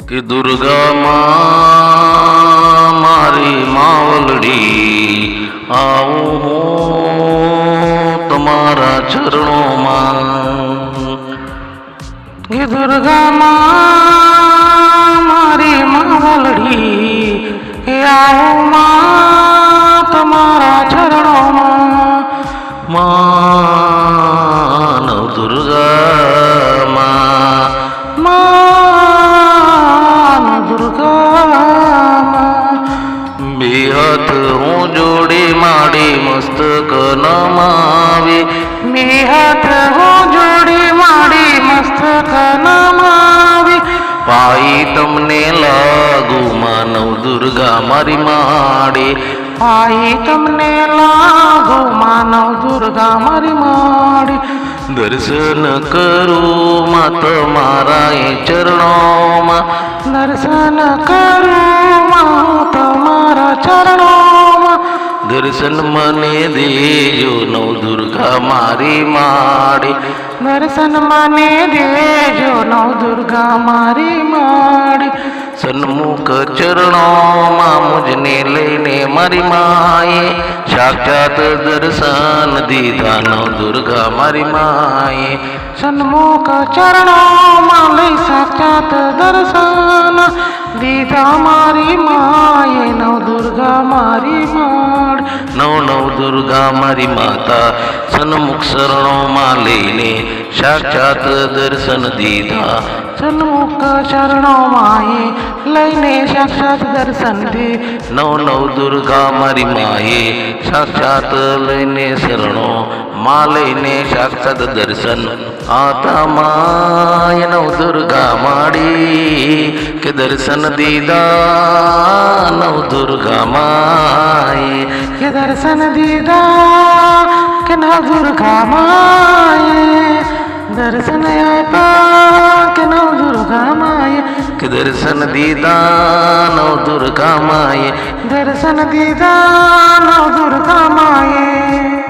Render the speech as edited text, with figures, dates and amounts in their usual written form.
कि दुर्गा माँ मारी मावलड़ी आऊं हूँ तुम्हारा चरणों में। कि दुर्गा माँ मारी मावलड़ी आऊं माँ तुम्हारा चरणों में। माँ नव दुर्गा बेहद हूँ जोड़ी माड़ी मस्तक नमावी। बेहद हूँ जोड़ी माड़ी मस्तक नमावी। पाई तमने लागू मानव दुर्गा मारी माड़ी। पाई तमने लागू मानव दुर्गा मारी माड़ी। दर्शन करूँ माँ तुम्हारा चरणों में। दर्शन करूँ माँ तुम्हारा चरणों में। दर्शन मने देजो नव दुर्गा मारी माड़ी। दर्शन मने देजो नव दुर्गा मारी माड़ी। सन्मुख चरणों में मुझने लेने मारी माए। साक्षात दर्शन दीदा नव दुर्गा मारी माए। सन्मुख चरणों में ले साक्षात दर्शन दीदा मारी माए। नव दुर्गा मारी माड़ नव नव दुर्गा मारी माता। सन्मुख शरणों में लेने साक्षात दर्शन दीदा। सन्मुख शरणों माए लैने साक्षात दर्शन दे। नव नव दुर्गा मारी माए साक्षात लैने शरणों माँ लैने साक्षात दर्शन आता माय नव दुर्गा माड़ी। के दर्शन दीदा नव दुर्गा माए। के दर्शन दीदा के नव दुर्गा माए। दर्शन आपा के नव दुर्गा माए। के दर्शन दीदा नव दुर्गा माए। दर्शन दीदा नव दुर्गा माए।